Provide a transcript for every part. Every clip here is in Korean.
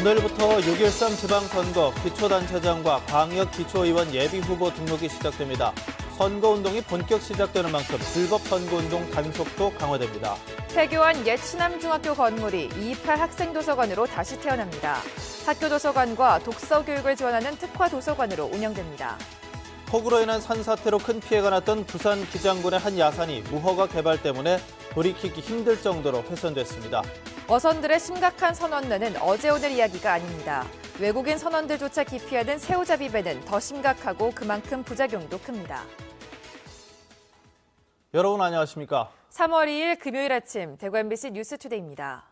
오늘부터 6.13 지방선거 기초단체장과 광역기초의원 예비후보 등록이 시작됩니다. 선거운동이 본격 시작되는 만큼 불법 선거운동 단속도 강화됩니다. 폐교한 옛 신암중학교 건물이 228 학생도서관으로 다시 태어납니다. 학교 도서관과 독서 교육을 지원하는 특화 도서관으로 운영됩니다. 폭우로 인한 산사태로 큰 피해가 났던 부산 기장군의 한 야산이 무허가 개발 때문에 돌이키기 힘들 정도로 훼손됐습니다. 어선들의 심각한 선원난은 어제 오늘 이야기가 아닙니다. 외국인 선원들조차 기피하는 새우잡이 배는 더 심각하고 그만큼 부작용도 큽니다. 여러분 안녕하십니까? 3월 2일 금요일 아침 대구 MBC 뉴스투데이입니다.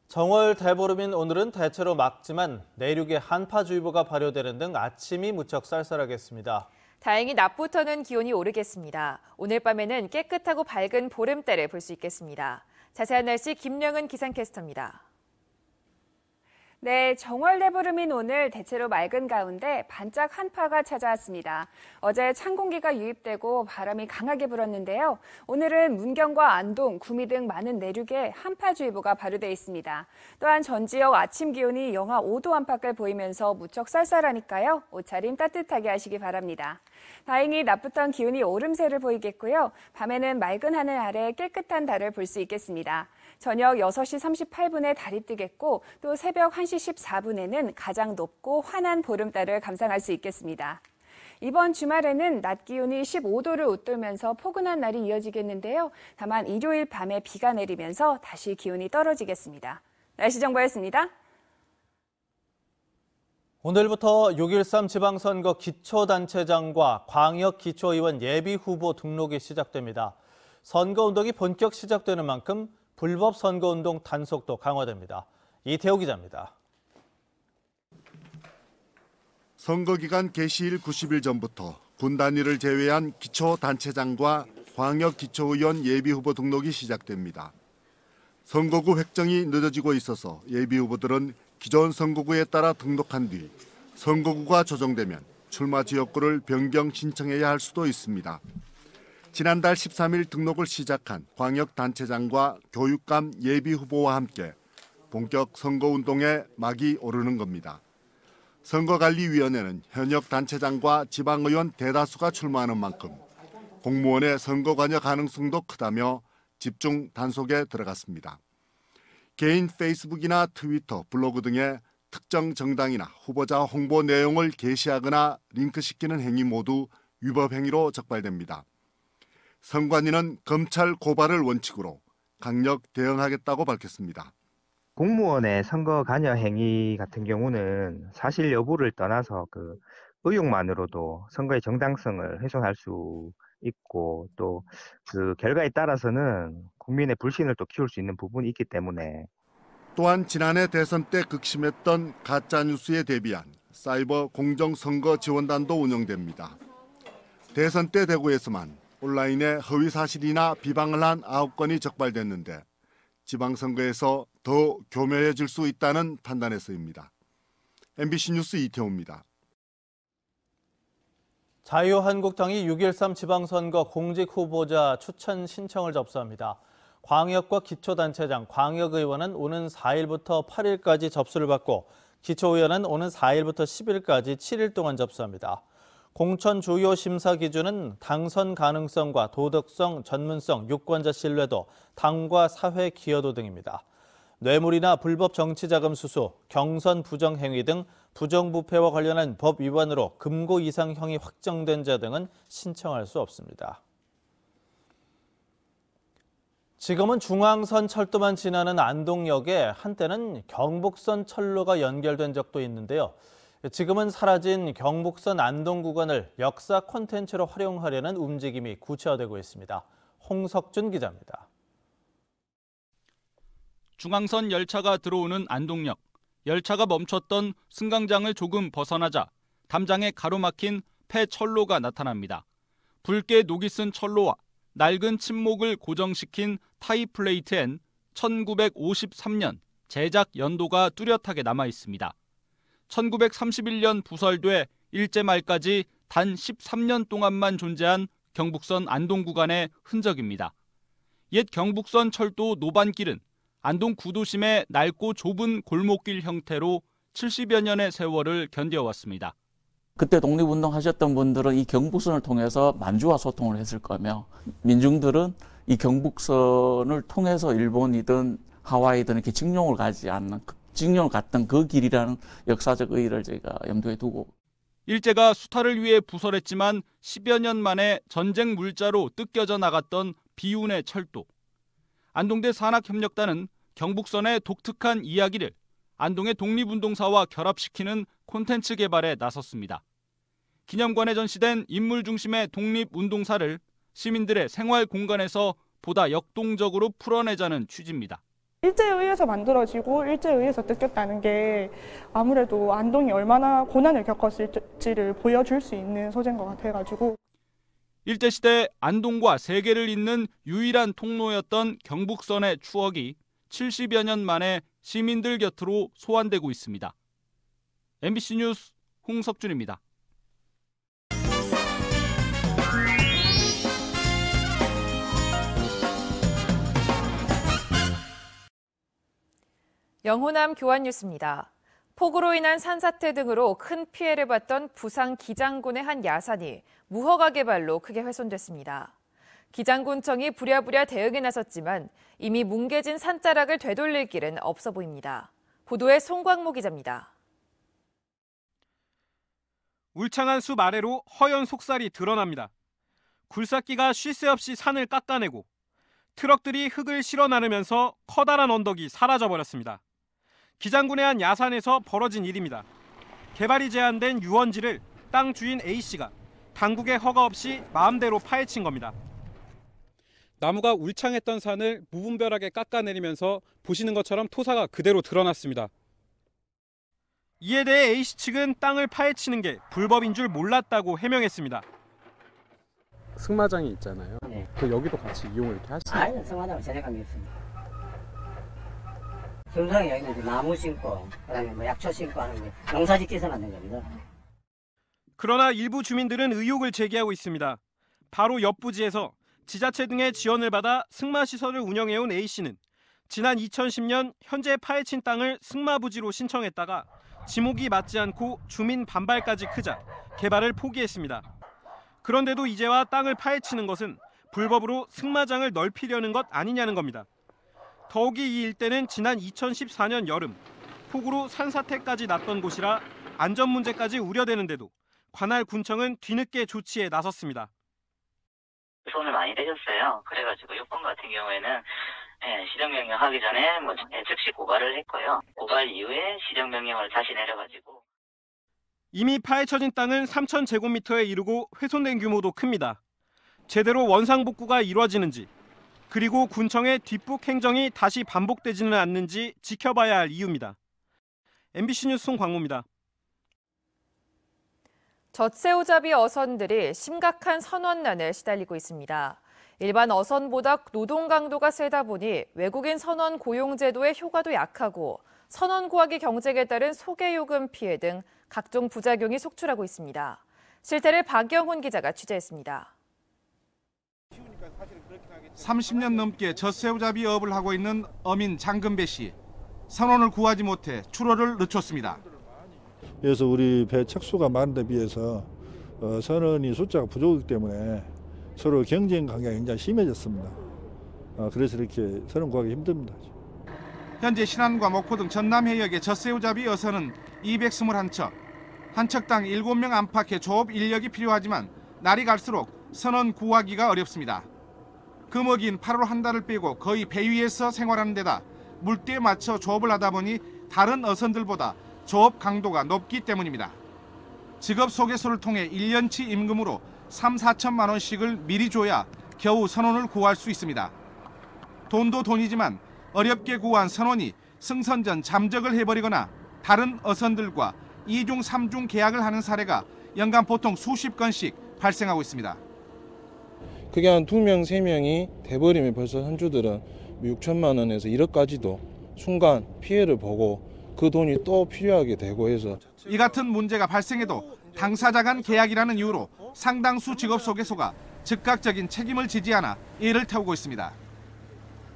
정월 대보름인 오늘은 대체로 맑지만 내륙에 한파주의보가 발효되는 등 아침이 무척 쌀쌀하겠습니다. 다행히 낮부터는 기온이 오르겠습니다. 오늘 밤에는 깨끗하고 밝은 보름달을 볼 수 있겠습니다. 자세한 날씨 김령은 기상캐스터입니다. 네, 정월 대보름인 오늘 대체로 맑은 가운데 반짝 한파가 찾아왔습니다. 어제 찬 공기가 유입되고 바람이 강하게 불었는데요. 오늘은 문경과 안동, 구미 등 많은 내륙에 한파주의보가 발효돼 있습니다. 또한 전 지역 아침 기온이 영하 5도 안팎을 보이면서 무척 쌀쌀하니까요. 옷차림 따뜻하게 하시기 바랍니다. 다행히 낮부터는 기온이 오름세를 보이겠고요. 밤에는 맑은 하늘 아래 깨끗한 달을 볼 수 있겠습니다. 저녁 6시 38분에 달이 뜨겠고 또 새벽 1시 14분에는 가장 높고 환한 보름달을 감상할 수 있겠습니다. 이번 주말에는 낮 기온이 15도를 웃돌면서 포근한 날이 이어지겠는데요. 다만 일요일 밤에 비가 내리면서 다시 기온이 떨어지겠습니다. 날씨 정보였습니다. 오늘부터 6.13 지방선거 기초단체장과 광역기초의원 예비후보 등록이 시작됩니다. 선거운동이 본격 시작되는 만큼 불법 선거운동 단속도 강화됩니다. 이태호 기자입니다. 선거기간 개시일 90일 전부터 군 단위를 제외한 기초단체장과 광역기초의원 예비후보 등록이 시작됩니다. 선거구 획정이 늦어지고 있어서 예비후보들은 기존 선거구에 따라 등록한 뒤 선거구가 조정되면 출마 지역구를 변경 신청해야 할 수도 있습니다. 지난달 13일 등록을 시작한 광역단체장과 교육감 예비후보와 함께 본격 선거운동에 막이 오르는 겁니다. 선거관리위원회는 현역 단체장과 지방의원 대다수가 출마하는 만큼 공무원의 선거 관여 가능성도 크다며 집중 단속에 들어갔습니다. 개인 페이스북이나 트위터, 블로그 등의 특정 정당이나 후보자 홍보 내용을 게시하거나 링크시키는 행위 모두 위법 행위로 적발됩니다. 선관위는 검찰 고발을 원칙으로 강력 대응하겠다고 밝혔습니다. 공무원의 선거 관여 행위 같은 경우는 사실 여부를 떠나서 의혹만으로도 선거의 정당성을 훼손할 수 있고 또 그 결과에 따라서는 국민의 불신을 또 키울 수 있는 부분이 있기 때문에 또한 지난해 대선 때 극심했던 가짜뉴스에 대비한 사이버 공정선거 지원단도 운영됩니다. 대선 때 대구에서만 온라인에 허위 사실이나 비방을 한 9건이 적발됐는데 지방선거에서 더 교묘해질 수 있다는 판단에서입니다. MBC 뉴스 이태호입니다. 자유한국당이 6.13 지방선거 공직후보자 추천 신청을 접수합니다. 광역과 기초단체장, 광역의원은 오는 4일부터 8일까지 접수를 받고 기초의원은 오는 4일부터 10일까지 7일 동안 접수합니다. 공천 주요 심사 기준은 당선 가능성과 도덕성, 전문성, 유권자 신뢰도, 당과 사회 기여도 등입니다. 뇌물이나 불법 정치자금 수수, 경선 부정행위 등 부정부패와 관련한 법 위반으로 금고 이상형이 확정된 자 등은 신청할 수 없습니다. 지금은 중앙선 철도만 지나는 안동역에 한때는 경북선 철로가 연결된 적도 있는데요. 지금은 사라진 경북선 안동 구간을 역사 콘텐츠로 활용하려는 움직임이 구체화되고 있습니다. 홍석준 기자입니다. 중앙선 열차가 들어오는 안동역. 열차가 멈췄던 승강장을 조금 벗어나자 담장에 가로막힌 폐철로가 나타납니다. 붉게 녹이 쓴 철로와 낡은 침목을 고정시킨 타이 플레이트엔 1953년 제작 연도가 뚜렷하게 남아 있습니다. 1931년 부설돼 일제 말까지 단 13년 동안만 존재한 경북선 안동 구간의 흔적입니다. 옛 경북선 철도 노반길은 안동 구도심의 낡고 좁은 골목길 형태로 70여 년의 세월을 견뎌왔습니다. 그때 독립운동 하셨던 분들은 이 경북선을 통해서 만주와 소통을 했을 거며 민중들은 이 경북선을 통해서 일본이든 하와이든 이렇게 직용을 갔던 그 길이라는 역사적 의의를 저희가 염두에 두고 일제가 수탈을 위해 부설했지만 10여 년 만에 전쟁 물자로 뜯겨져 나갔던 비운의 철도. 안동대 산악협력단은 경북선의 독특한 이야기를 안동의 독립운동사와 결합시키는 콘텐츠 개발에 나섰습니다. 기념관에 전시된 인물 중심의 독립운동사를 시민들의 생활 공간에서 보다 역동적으로 풀어내자는 취지입니다. 일제에 의해서 만들어지고 일제에 의해서 뜯겼다는 게 아무래도 안동이 얼마나 고난을 겪었을지를 보여줄 수 있는 소재인 것 같아가지고 일제시대 안동과 세계를 잇는 유일한 통로였던 경북선의 추억이 70여 년 만에 시민들 곁으로 소환되고 있습니다. MBC 뉴스 홍석준입니다. 영호남 교환 뉴스입니다. 폭우로 인한 산사태 등으로 큰 피해를 봤던 부산 기장군의 한 야산이 무허가 개발로 크게 훼손됐습니다. 기장군청이 부랴부랴 대응에 나섰지만 이미 뭉개진 산자락을 되돌릴 길은 없어 보입니다. 보도에 송광모 기자입니다. 울창한 숲 아래로 허연 속살이 드러납니다. 굴삭기가 쉴 새 없이 산을 깎아내고 트럭들이 흙을 실어 나르면서 커다란 언덕이 사라져버렸습니다. 기장군의 한 야산에서 벌어진 일입니다. 개발이 제한된 유원지를 땅 주인 A씨가 당국의 허가 없이 마음대로 파헤친 겁니다. 나무가 울창했던 산을 무분별하게 깎아내리면서 보시는 것처럼 토사가 그대로 드러났습니다. 이에 대해 A씨 측은 땅을 파헤치는 게 불법인 줄 몰랐다고 해명했습니다. 승마장이 있잖아요. 네. 그 여기도 같이 이용을 이렇게 하시나요? 아니요, 승마장은 전혀 관계없습니다. 승마장이 여기는 나무 심고, 그다음에 뭐 약초 심고 하는 게 농사짓기에서 만든 겁니다. 그러나 일부 주민들은 의혹을 제기하고 있습니다. 바로 옆 부지에서 지자체 등의 지원을 받아 승마시설을 운영해온 A씨는 지난 2010년 현재 파헤친 땅을 승마부지로 신청했다가 지목이 맞지 않고 주민 반발까지 크자 개발을 포기했습니다. 그런데도 이제와 땅을 파헤치는 것은 불법으로 승마장을 넓히려는 것 아니냐는 겁니다. 더욱이 이 일대는 지난 2014년 여름 폭우로 산사태까지 났던 곳이라 안전 문제까지 우려되는데도 관할 군청은 뒤늦게 조치에 나섰습니다. 손을 많이 대셨어요. 그래가지고 요건 같은 경우에는 시정명령 하기 전에 즉시 고발을 했고요. 고발 이후에 시정명령을 다시 내려가지고 이미 파헤쳐진 땅은 3,000제곱미터에 이르고 훼손된 규모도 큽니다. 제대로 원상복구가 이루어지는지 그리고 군청의 뒷북 행정이 다시 반복되지는 않는지 지켜봐야 할 이유입니다. MBC 뉴스 송광모입니다. 젖새우잡이 어선들이 심각한 선원난에 시달리고 있습니다. 일반 어선보다 노동 강도가 세다 보니 외국인 선원 고용 제도의 효과도 약하고 선원 구하기 경쟁에 따른 소개요금 피해 등 각종 부작용이 속출하고 있습니다. 실태를 박영훈 기자가 취재했습니다. 30년 넘게 젖새우잡이 업을 하고 있는 어민 장금배 씨. 선원을 구하지 못해 출어를 늦췄습니다. 그래서 우리 배 척수가 많은 데 비해서 선원이 숫자가 부족하기 때문에 서로 경쟁 관계가 굉장히 심해졌습니다. 그래서 이렇게 선원 구하기 힘듭니다. 현재 신안과 목포 등 전남 해역의 젖새우잡이 어선은 221척, 한 척당 7명 안팎의 조업 인력이 필요하지만 날이 갈수록 선원 구하기가 어렵습니다. 금어긴 8월 한 달을 빼고 거의 배 위에서 생활하는 데다 물때에 맞춰 조업을 하다 보니 다른 어선들보다 조업 강도가 높기 때문입니다. 직업 소개소를 통해 1년치 임금으로 3, 4천만 원씩을 미리 줘야 겨우 선원을 구할 수 있습니다. 돈도 돈이지만 어렵게 구한 선원이 승선 전 잠적을 해버리거나 다른 어선들과 2중, 3중 계약을 하는 사례가 연간 보통 수십 건씩 발생하고 있습니다. 그게 한 2명, 3명이 돼버리면 벌써 선주들은 6천만 원에서 1억까지도 순간 피해를 보고 그 돈이 또 필요하게 되고 해서 이 같은 문제가 발생해도 당사자 간 계약이라는 이유로 상당수 직업 소개소가 즉각적인 책임을 지지 않아 이를 태우고 있습니다.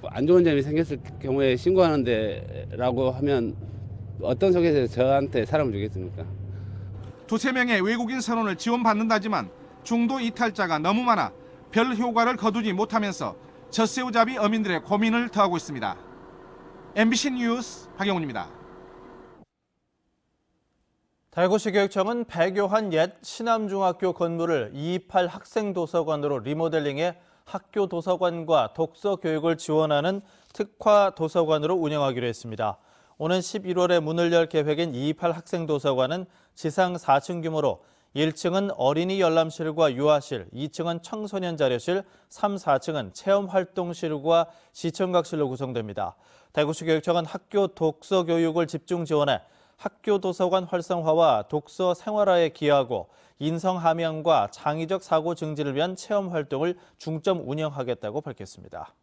안 좋은 점이 생겼을 경우에 신고하는 데라고 하면 어떤 속에서 저한테 사람을 주겠습니까? 두세 명의 외국인 선원을 지원받는다지만 중도 이탈자가 너무 많아 별 효과를 거두지 못하면서 젖새우잡이 어민들의 고민을 더하고 있습니다. MBC 뉴스 박영훈입니다. 대구시 교육청은 폐교한 옛 신암중학교 건물을 228 학생도서관으로 리모델링해 학교 도서관과 독서 교육을 지원하는 특화 도서관으로 운영하기로 했습니다. 오는 11월에 문을 열 계획인 228 학생도서관은 지상 4층 규모로 1층은 어린이 열람실과 유아실, 2층은 청소년 자료실, 3, 4층은 체험활동실과 시청각실로 구성됩니다. 대구시 교육청은 학교 독서 교육을 집중 지원해 학교 도서관 활성화와 독서 생활화에 기여하고 인성 함양과 창의적 사고 증진을 위한 체험 활동을 중점 운영하겠다고 밝혔습니다.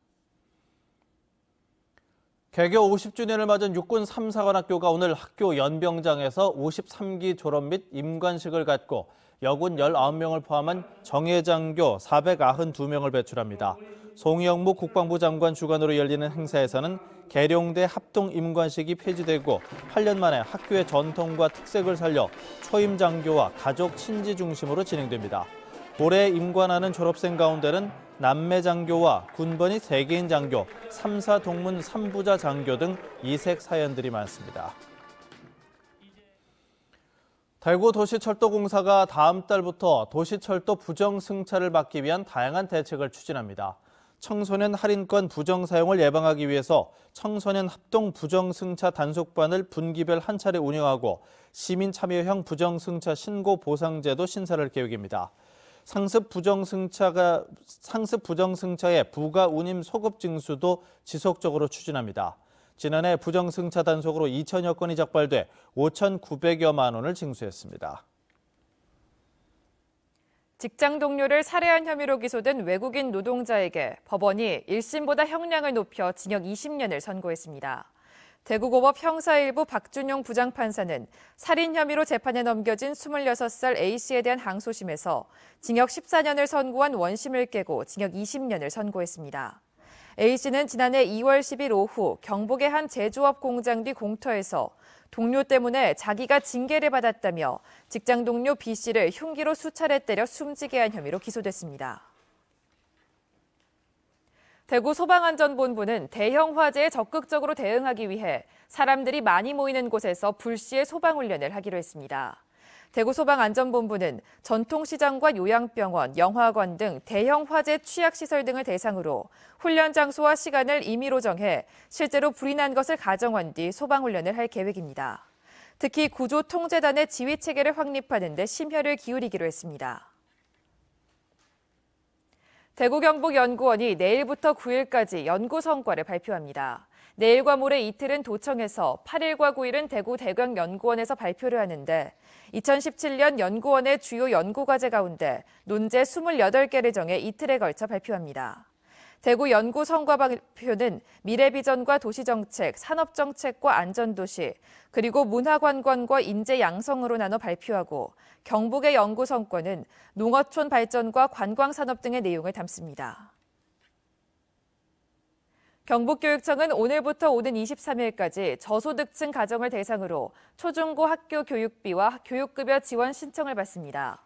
개교 50주년을 맞은 육군 3사관학교가 오늘 학교 연병장에서 53기 졸업 및 임관식을 갖고 여군 19명을 포함한 정예장교 492명을 배출합니다. 송영무 국방부 장관 주관으로 열리는 행사에서는 계룡대 합동 임관식이 폐지되고 8년 만에 학교의 전통과 특색을 살려 초임장교와 가족 친지 중심으로 진행됩니다. 올해 임관하는 졸업생 가운데는 남매장교와 군번이 3개인 장교, 3사 동문 3부자 장교 등 이색 사연들이 많습니다. 대구 도시철도공사가 다음 달부터 도시철도 부정승차를 막기 위한 다양한 대책을 추진합니다. 청소년 할인권 부정 사용을 예방하기 위해서 청소년 합동 부정승차 단속반을 분기별 한 차례 운영하고 시민 참여형 부정승차 신고 보상제도 신설할 계획입니다. 상습 부정승차의 부가 운임 소급 징수도 지속적으로 추진합니다. 지난해 부정승차 단속으로 2천여 건이 적발돼 5,900여만 원을 징수했습니다. 직장 동료를 살해한 혐의로 기소된 외국인 노동자에게 법원이 1심보다 형량을 높여 징역 20년을 선고했습니다. 대구고법 형사 1부 박준용 부장판사는 살인 혐의로 재판에 넘겨진 26살 A씨에 대한 항소심에서 징역 14년을 선고한 원심을 깨고 징역 20년을 선고했습니다. A씨는 지난해 2월 10일 오후 경북의 한 제조업 공장 뒤 공터에서 동료 때문에 자기가 징계를 받았다며 직장 동료 B씨를 흉기로 수차례 때려 숨지게 한 혐의로 기소됐습니다. 대구 소방안전본부는 대형 화재에 적극적으로 대응하기 위해 사람들이 많이 모이는 곳에서 불시에 소방훈련을 하기로 했습니다. 대구 소방안전본부는 전통시장과 요양병원, 영화관 등 대형 화재 취약시설 등을 대상으로 훈련 장소와 시간을 임의로 정해 실제로 불이 난 것을 가정한 뒤 소방훈련을 할 계획입니다. 특히 구조통제단의 지휘체계를 확립하는 데 심혈을 기울이기로 했습니다. 대구경북연구원이 내일부터 9일까지 연구 성과를 발표합니다. 내일과 모레 이틀은 도청에서 8일과 9일은 대구 대경연구원에서 발표를 하는데 2017년 연구원의 주요 연구과제 가운데 논제 28개를 정해 이틀에 걸쳐 발표합니다. 대구 연구 성과 발표는 미래비전과 도시정책, 산업정책과 안전도시, 그리고 문화관광과 인재 양성으로 나눠 발표하고 경북의 연구 성과는 농어촌 발전과 관광산업 등의 내용을 담습니다. 경북교육청은 오늘부터 오는 23일까지 저소득층 가정을 대상으로 초중고 학교 교육비와 교육급여 지원 신청을 받습니다.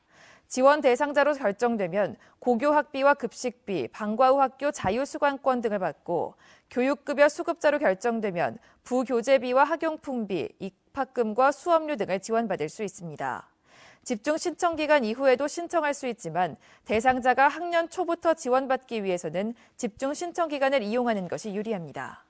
지원 대상자로 결정되면 고교 학비와 급식비, 방과 후 학교 자유수강권 등을 받고 교육급여 수급자로 결정되면 부교재비와 학용품비, 입학금과 수업료 등을 지원받을 수 있습니다. 집중 신청 기간 이후에도 신청할 수 있지만 대상자가 학년 초부터 지원받기 위해서는 집중 신청 기간을 이용하는 것이 유리합니다.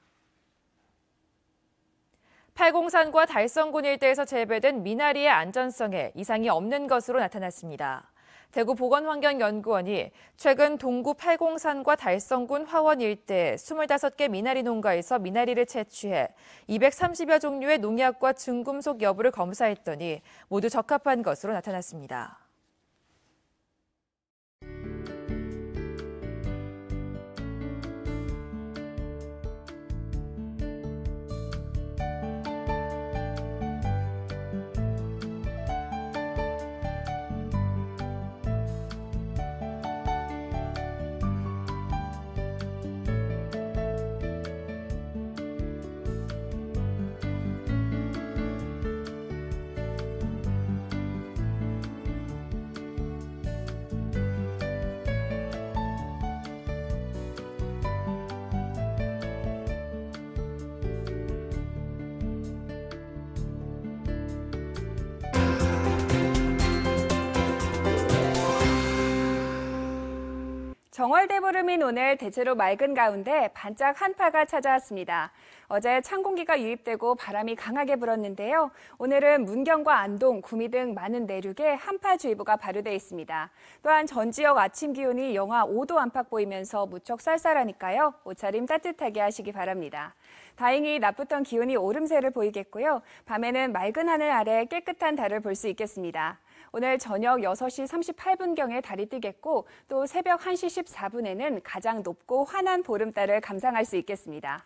팔공산과 달성군 일대에서 재배된 미나리의 안전성에 이상이 없는 것으로 나타났습니다. 대구보건환경연구원이 최근 동구 팔공산과 달성군 화원 일대 25개 미나리 농가에서 미나리를 채취해 230여 종류의 농약과 중금속 여부를 검사했더니 모두 적합한 것으로 나타났습니다. 정월대보름인 오늘 대체로 맑은 가운데 반짝 한파가 찾아왔습니다. 어제 찬 공기가 유입되고 바람이 강하게 불었는데요. 오늘은 문경과 안동, 구미 등 많은 내륙에 한파주의보가 발효돼 있습니다. 또한 전 지역 아침 기온이 영하 5도 안팎 보이면서 무척 쌀쌀하니까요. 옷차림 따뜻하게 하시기 바랍니다. 다행히 낮부터 기온이 오름세를 보이겠고요. 밤에는 맑은 하늘 아래 깨끗한 달을 볼 수 있겠습니다. 오늘 저녁 6시 38분경에 달이 뜨겠고 또 새벽 1시 14분에는 가장 높고 환한 보름달을 감상할 수 있겠습니다.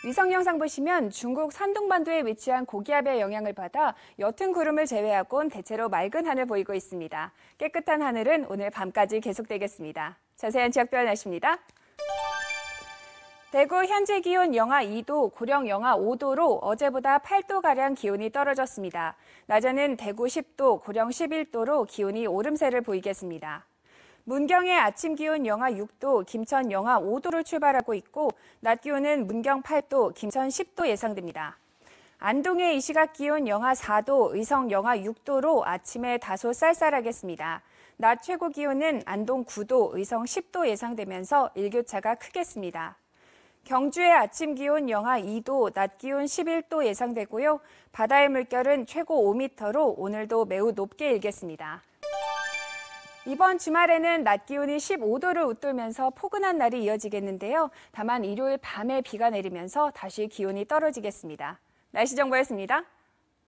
위성 영상 보시면 중국 산둥반도에 위치한 고기압의 영향을 받아 옅은 구름을 제외하고는 대체로 맑은 하늘 보이고 있습니다. 깨끗한 하늘은 오늘 밤까지 계속되겠습니다. 자세한 지역별 날씨입니다. 대구 현재 기온 영하 2도, 고령 영하 5도로 어제보다 8도가량 기온이 떨어졌습니다. 낮에는 대구 10도, 고령 11도로 기온이 오름세를 보이겠습니다. 문경의 아침 기온 영하 6도, 김천 영하 5도로 출발하고 있고 낮 기온은 문경 8도, 김천 10도 예상됩니다. 안동의 이 시각 기온 영하 4도, 의성 영하 6도로 아침에 다소 쌀쌀하겠습니다. 낮 최고 기온은 안동 9도, 의성 10도 예상되면서 일교차가 크겠습니다. 경주의 아침 기온 영하 2도, 낮 기온 11도 예상되고요. 바다의 물결은 최고 5m로 오늘도 매우 높게 일겠습니다. 이번 주말에는 낮 기온이 15도를 웃돌면서 포근한 날이 이어지겠는데요. 다만 일요일 밤에 비가 내리면서 다시 기온이 떨어지겠습니다. 날씨 정보였습니다.